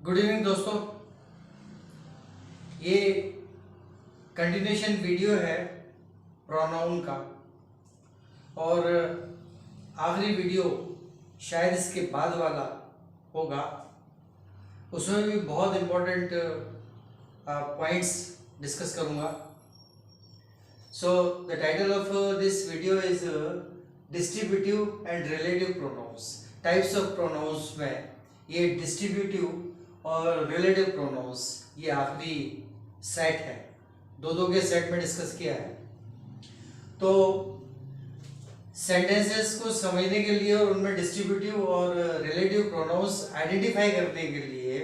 Good evening दोस्तों। ये continuation video है प्रोनाउन का और आखिरी वीडियो शायद इसके बाद वाला होगा। उसमें भी बहुत इम्पोर्टेंट पॉइंट्स डिस्कस करूँगा। So the title of this video is distributive and relative pronouns. Types of pronouns में ये डिस्ट्रीब्यूटिव और रिलेटिव प्रोनाउंस ये आखिरी सेट है, दो के सेट में डिस्कस किया है। तो सेंटेंसेस को समझने के लिए और उनमें डिस्ट्रीब्यूटिव और रिलेटिव प्रोनाउंस आइडेंटिफाई करने के लिए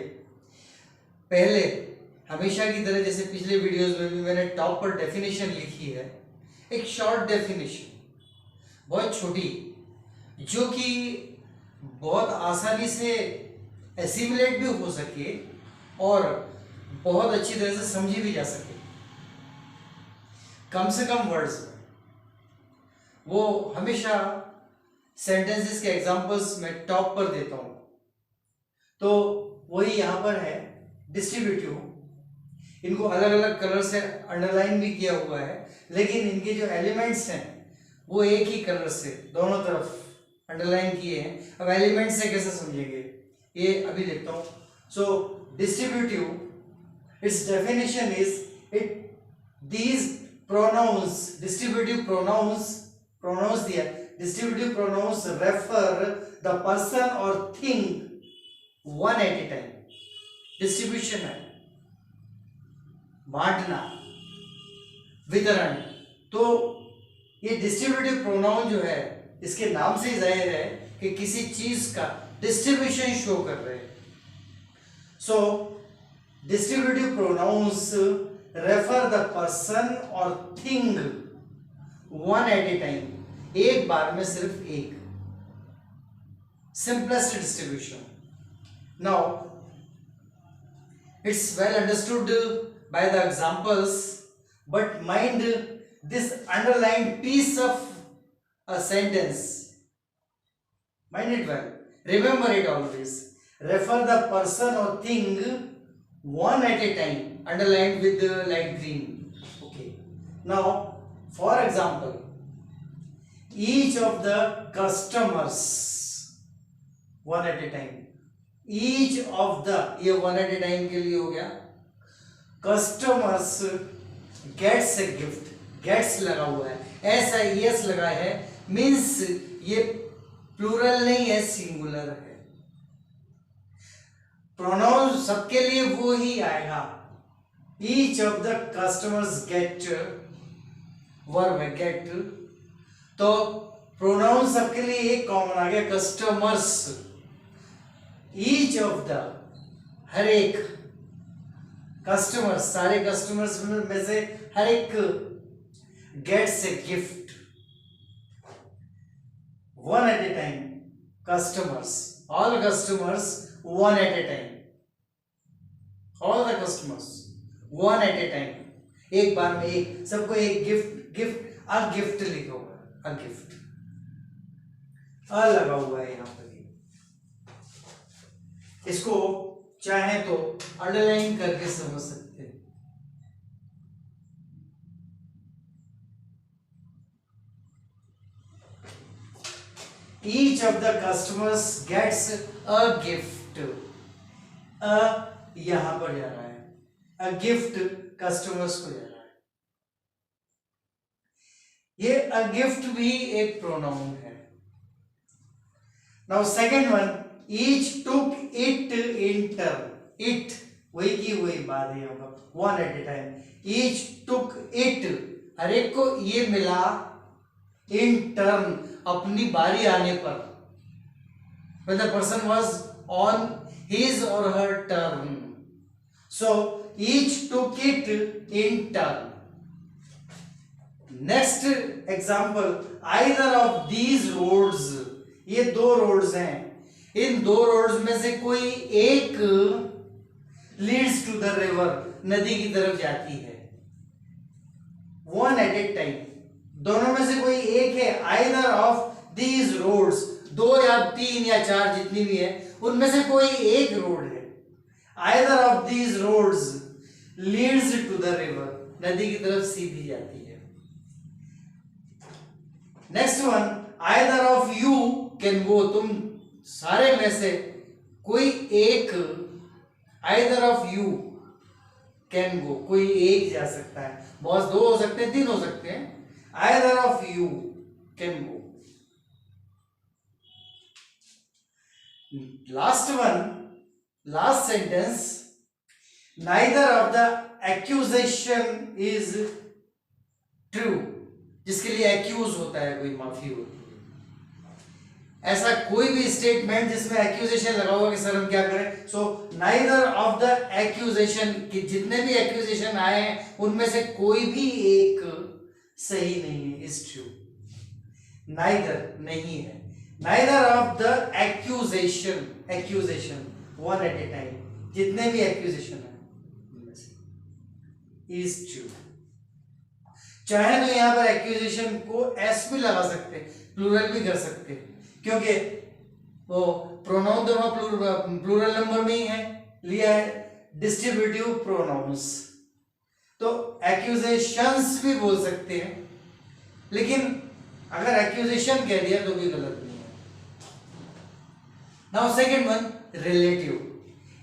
पहले हमेशा की तरह जैसे पिछले वीडियोस में भी मैंने टॉप पर डेफिनेशन लिखी है, एक शॉर्ट डेफिनेशन बहुत छोटी जो कि बहुत आसानी से एसिमुलेट भी हो सके और बहुत अच्छी तरह से समझी भी जा सके, कम से कम वर्ड्स में। वो हमेशा सेंटेंसेस के एग्जांपल्स में टॉप पर देता हूं। तो वही यहां पर है डिस्ट्रीब्यूटिव। इनको अलग अलग कलर से अंडरलाइन भी किया हुआ है, लेकिन इनके जो एलिमेंट्स हैं वो एक ही कलर से दोनों तरफ अंडरलाइन किए हैं। अब एलिमेंट से कैसे समझेंगे ये अभी देखता हूं। So distributive, its definition is it these pronouns, distributive pronouns दिया, distributive pronouns refer the person और thing one at a time. Distribution है बांटना, वितरण। तो ये डिस्ट्रीब्यूटिव प्रोनाउन जो है इसके नाम से जाहिर है कि किसी चीज का डिस्ट्रीब्यूशन शो कर रहे हैं। So distributive pronouns refer the person और thing one at a time, एक बार में सिर्फ एक। Simplest distribution. Now it's well understood by the examples, but mind this underlined piece of a sentence. Mind it well. Remember it always. Refer the person or thing one at a time, underlined with the light green. Okay. Now, for example, each of the customers one at a time. Each of the, ये one at a time के लिए हो गया। Customers gets a gift. Gets लगा हुआ है, SIES लगा है, मीन्स ये प्लूरल नहीं है, सिंगुलर है। प्रोनाउन सबके लिए वो ही आएगा। Each of the customers gate, verb है गेट, तो प्रोनाउन सबके लिए एक कॉमन आ गया, कस्टमर्स। ईच ऑफ द, हर एक, कस्टमर्स, सारे कस्टमर्स में से हर एक gets a gift one at a time. Customers, all customers one at a time. All the customers one at a time, एक बार में एक, सबको एक गिफ्ट अ गिफ्ट लिखा हुआ है, अ गिफ्ट, अ लगा हुआ है यहां पर। इसको चाहे तो अंडरलाइन करके समझ सकते हैं। Each of the customers gets a gift. a यहां पर जा रहा है, a gift customers को जा रहा है। ये a gift भी एक प्रोनाउन है। Now second one, each took it in turn. It वही की वही बात है यहाँ पर, one at a time. Each took it, हर एक को ये मिला in turn, अपनी बारी आने पर, when the person was on his or her turn. So each took it in turn. Next example, either of these roads, ये दो रोड्स हैं, इन दो रोड्स में से कोई एक leads to the river, नदी की तरफ जाती है। One at a time, दोनों में से कोई एक है। either of these roads, दो या तीन या चार जितनी भी है उनमें से कोई एक रोड है। either of these roads leads to the river, नदी की तरफ सीधी जाती है। Next one, either of you can go, तुम सारे में से कोई एक, either of you can go, कोई एक जा सकता है, बहुत दो हो सकते हैं, तीन हो सकते हैं, either of you can go। Last one, last sentence, neither of the accusation is true, जिसके लिए एक्यूज होता है, कोई माफी होती है, ऐसा कोई भी स्टेटमेंट जिसमें एक्यूजेशन लगा होगा कि सर हम क्या करें। So neither of the accusation, कि जितने भी एक्यूजेशन आए हैं उनमें से कोई भी एक सही नहीं है, इज ट्रू। नाइदर नहीं है, neither of the accusation, accusation one at a time, जितने भी एक्यूजेशन है उनमें से इज ट्रू। चाहे तो यहां पर एक्यूजेशन को एस भी लगा सकते, प्लूरल भी कर सकते, क्योंकि वो प्रोनाउन तो प्लूरल नंबर में ही है, लिया है डिस्ट्रीब्यूटिव प्रोनाउंस, तो एक्यूजेशंस भी बोल सकते हैं, लेकिन अगर एक्यूजेशन कह दिया तो भी गलत नहीं है। नाउ सेकंड वन, रिलेटिव,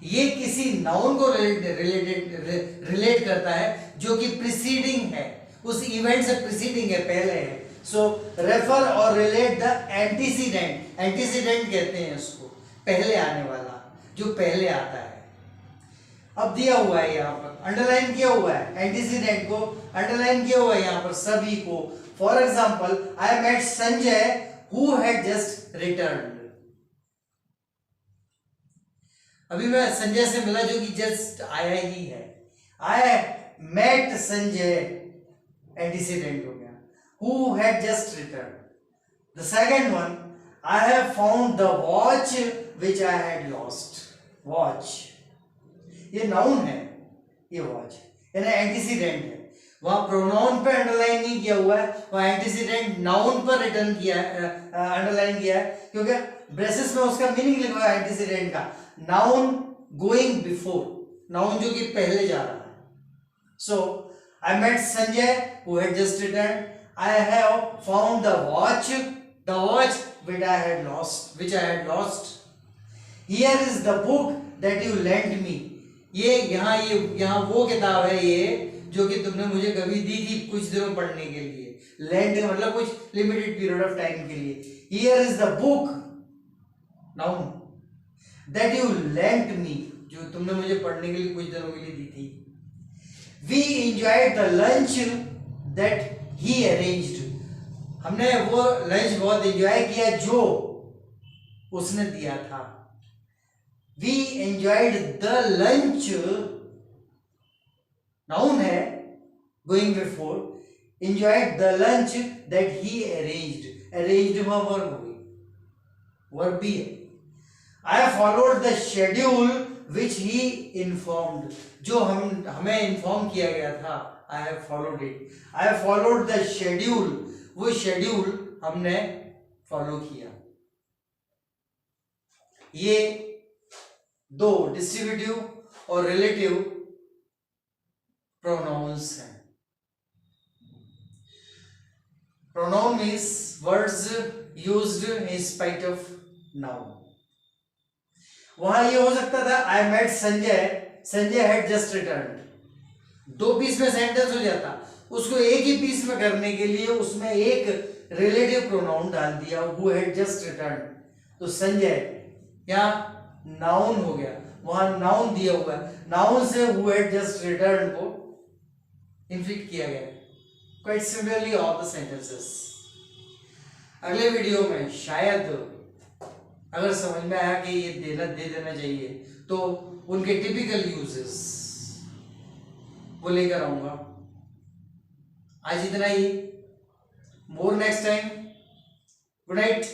ये किसी नाउन को रिलेट करता है जो कि प्रीसीडिंग है, उस इवेंट से प्रीसीडिंग है, पहले है। सो रेफर और रिलेट द एंटीसीडेंट, एंटीसीडेंट कहते हैं उसको, पहले आने वाला, जो पहले आता है। अब दिया हुआ है यहाँ पर, अंडरलाइन किया हुआ है, एंटीसीडेंट को अंडरलाइन किया हुआ है यहाँ पर, सभी को। For example, I met Sanjay who had just returned, अभी मैं संजय से मिला जो कि जस्ट आया ही है। आई मेट संजय एंटीसीडेंट हो गया, who had just return. The second one, I have found the watch which I had lost, watch ये नाउन है, ये वॉच यानी एंटीसीडेंट है, वहां प्रोनाउन पे अंडरलाइन नहीं किया हुआ है, वहां एंटीसीडेंट नाउन पर रिटर्न किया है, अंडरलाइन किया है, क्योंकि ब्रेसेस में उसका मीनिंग लिखा है एंटीसीडेंट का, नाउन गोइंग बिफोर, नाउन जो कि पहले जा रहा है। So I met Sanjay who had just return, I have found the watch which I had lost, here is the book that you lent me, ये यहाँ वो किताब है ये जो कि तुमने मुझे कभी दी थी कुछ दिनों पढ़ने के लिए, लेंट मतलब कुछ लिमिटेड पीरियड ऑफ टाइम के लिए। Here is the book, noun, that you lent me, जो तुमने मुझे पढ़ने के लिए कुछ दिनों के लिए दी थी। We enjoyed the lunch that he arranged, हमने वो लंच बहुत एंजॉय किया जो उसने दिया था। We enjoyed the lunch, noun है going before, enjoyed the lunch that he arranged, arranged में वर्ब हो गई, वर्ब भी है। I followed the schedule which he informed, जो हमें इन्फॉर्म किया गया था, I have followed it, I have followed the schedule, वो शेड्यूल हमने फॉलो किया। ये दो डिस्ट्रीब्यूटिव और रिलेटिव प्रोनाउंस हैं। Pronoun means words used in spite of noun. वहां ये हो सकता था I met Sanjay, Sanjay had just return, दो पीस में सेंटेंस हो जाता, उसको एक ही पीस में करने के लिए उसमें एक रिलेटिव प्रोनाउन डाल दिया, हु हैड जस्ट रिटर्न, तो संजय यहाँ नाउन हो गया, वहां नाउन दिया हुआ है, नाउन से हु हैड जस्ट रिटर्न को इन्फ्लिक्ट किया गया। Quite similarly all the sentences. अगले वीडियो में शायद अगर समझ में आया कि ये दे देना चाहिए तो उनके टिपिकल यूजेस वो लेकर आऊंगा। आज इतना ही, मोर नेक्स्ट टाइम। Good night.